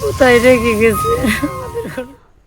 কোথায় রেখে গেছে?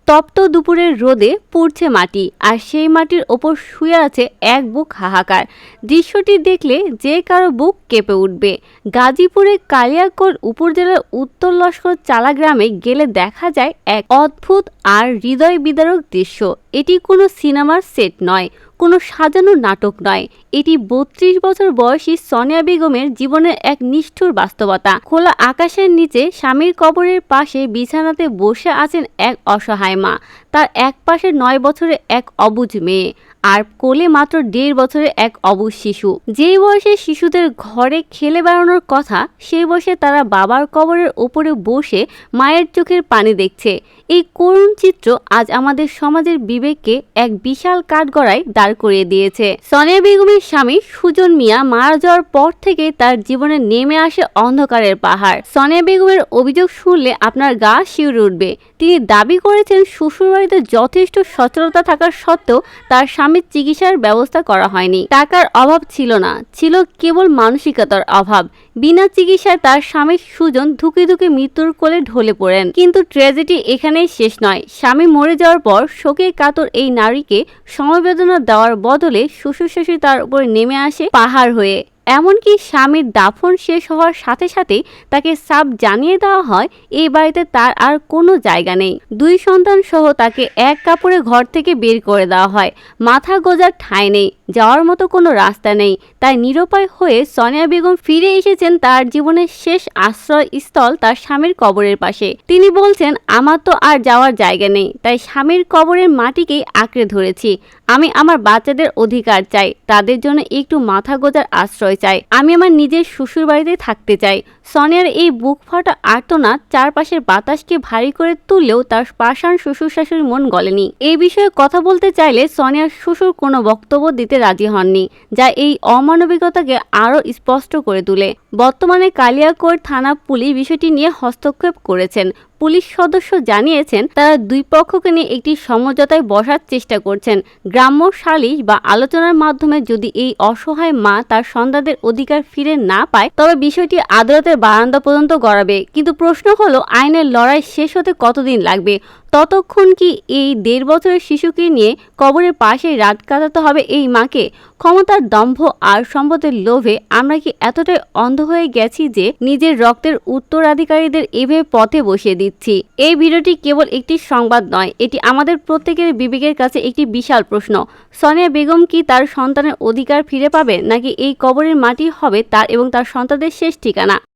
তপ্ত দুপুরের রোদে পুড়ছে মাটি, আর সেই মাটির ওপর শুয়ে আছে এক বুক হাহাকার। দৃশ্যটি দেখলে যে কারো বুক কেঁপে উঠবে। গাজীপুরের কালিয়াকৈর উপজেলার উত্তর লস্কর চালা গ্রামে গেলে দেখা যায় এক অদ্ভুত আর হৃদয় বিদারক দৃশ্য। এটি কোনো সিনেমার সেট নয়, কোনো সাজানো নাটক নয়, এটি ৩২ বছর বয়সী সোনিয়া বেগমের জীবনের এক নিষ্ঠুর বাস্তবতা। খোলা আকাশের নিচে স্বামীর কবরের পাশে বিছানাতে বসে আছেন এক অসহায় মা। তার এক পাশে ৯ বছরের এক অবুঝ মেয়ে, আর কোলে মাত্র ১.৫ বছরের এক অবুঝ শিশু। যেই বয়সে শিশুদের ঘরে খেলে বেড়ানোর কথা, সেই বয়সে তারা বাবার কবরের ওপরে বসে মায়ের চোখের পানি দেখছে। এই করুণ চিত্র আজ আমাদের সমাজের বিবেককে এক বিশাল কাঠগড়ায় দাঁড় করিয়ে দিয়েছে। সোনিয়া বেগমের স্বামী সুজন মিয়া মারা যাওয়ার পর থেকে তার জীবনে নেমে আসে অন্ধকারের পাহাড়। সোনিয়া বেগমের অভিযোগ শুনলে আপনার গা শিউরে উঠবে। তিনি দাবি করেছেন শ্বশুরবাড়িতে যথেষ্ট সচ্ছলতা থাকার সত্ত্বেও তার স্বামীর চিকিৎসার ব্যবস্থা করা হয়নি। টাকার অভাব ছিল না, ছিল কেবল মানসিকতার অভাব। বিনা চিকিৎসায় তার স্বামী সুজন ধুকে ধুকে মৃত্যুর কোলে ঢলে পড়েন। কিন্তু ট্র্যাজেডি এখানেই শেষ নয়। স্বামী মরে যাওয়ার পর শোকে কাতর এই নারীকে সমবেদনা দেওয়ার বদলে শ্বশুর শাশুড়ি তার উপরে নেমে আসে পাহাড় হয়ে। এমনকি স্বামীর দাফন শেষ হওয়ার সাথে সাথেই তাকে সাফ জানিয়ে দেওয়া হয় এই বাড়িতে তার আর কোনো জায়গা নেই। 2 সন্তান সহ তাকে এক কাপড়ে ঘর থেকে বের করে দেওয়া হয়। মাথা গোঁজার ঠাঁই নেই, যাওয়ার মতো কোনো রাস্তা নেই। তাই নিরুপায় হয়ে সোনিয়া বেগম ফিরে এসেছেন তার জীবনের শেষ আশ্রয়স্থল তার স্বামীর কবরের পাশে। তিনি বলছেন, আমার তো আর যাওয়ার জায়গা নেই, তাই স্বামীর কবরের মাটিকেই আঁকড়ে ধরেছি। আমি আমার বাচ্চাদের অধিকার চাই, তাদের জন্য একটু মাথা গোঁজার আশ্রয় চাই। আমি আমার নিজের শ্বশুর বাড়িতে থাকতে চাই। সোনিয়ার এই বুক ফাটা আর্তনাদ চারপাশের বাতাসকে ভারী করে তুললেও তার পাষাণ শ্বশুর শাশুড়ির মন গলেনি। এই বিষয়ে কথা বলতে চাইলে সোনিয়ার শ্বশুর কোনো বক্তব্য দিতে রাজি হননি, যা এই অমানবিকতাকে আরও স্পষ্ট করে তোলে। বর্তমানে কালিয়াকৈর থানা পুলিশ বিষয়টি নিয়ে হস্তক্ষেপ করেছেন। পুলিশ সদস্য জানিয়েছেন, তারা 2 পক্ষকে নিয়ে একটি সমঝোতায় বসার চেষ্টা করছেন। গ্রাম্য সালিশ বা আলোচনার মাধ্যমে যদি এই অসহায় মা তার সন্তানদের অধিকার ফিরে না পায়, তবে বিষয়টি আদালতের বারান্দা পর্যন্ত গড়াবে। কিন্তু প্রশ্ন হলো, আইনের লড়াই শেষ হতে কতদিন লাগবে? ততক্ষণ কি এই 1.5 বছরের শিশুকে নিয়ে কবরের পাশে রাত কাটাতে হবে এই মাকে? ক্ষমতার দম্ভ আর সম্পদের লোভে আমরা কি এতটাই অন্ধ হয়ে গেছি যে নিজের রক্তের উত্তরাধিকারীদের এভাবে পথে বসিয়ে দিচ্ছি? এই ভিডিওটি কেবল একটি সংবাদ নয়, এটি আমাদের প্রত্যেকের বিবেকের কাছে একটি বিশাল প্রশ্ন। সোনিয়া বেগম কি তার সন্তানের অধিকার ফিরে পাবে, নাকি এই কবরের মাটি হবে তার এবং তার সন্তানদের শেষ ঠিকানা?